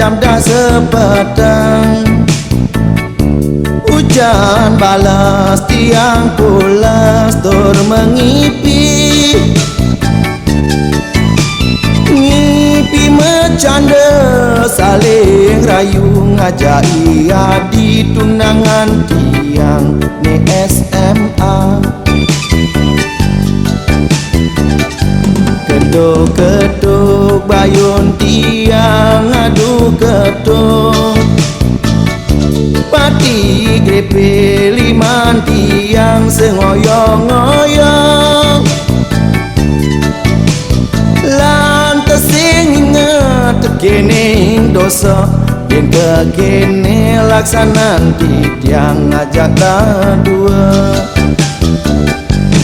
jam dah sepetang. Hujan balas tiang pulas tur mengipi, ngipi bercanda saling rayu ngajak ia di tunangan tiang ni SMA. Keduk-keduk bayun tiang adu keduk, pati grepe liman tiang sengoyong-ngoyong. Lantas ingat kene dosa, yen kekene laksanan di tiang ngajak dua.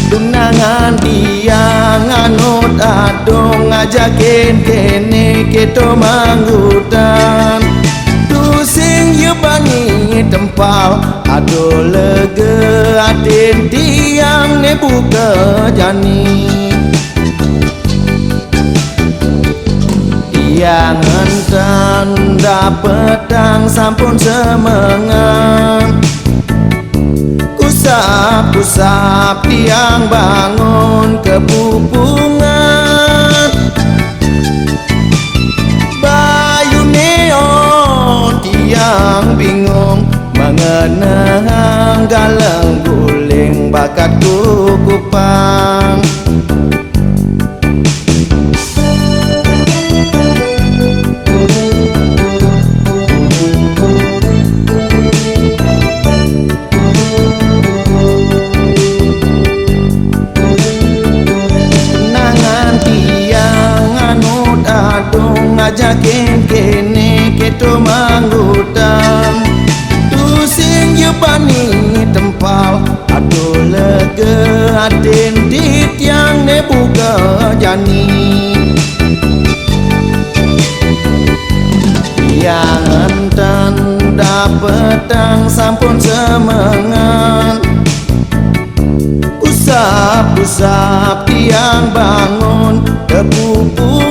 Tunangan tiang anut adong ngajakin kene keto manggutan. Tu sing yubani tempal ado lega atin tiang ne buka jani. Tiang entan dapetang sampun semengan, kusap-kusap tiang bangun kepupungan. Bayu neon tiang bingung mengenang galeng guling bakat kukupang. Ngajakin kene keto manggutan. Tu sing yubani tempal ado lega atin di tiang ne buka jani. Tiang enten dapetang sampun semengan, usap-usap tiang bangun kepupu.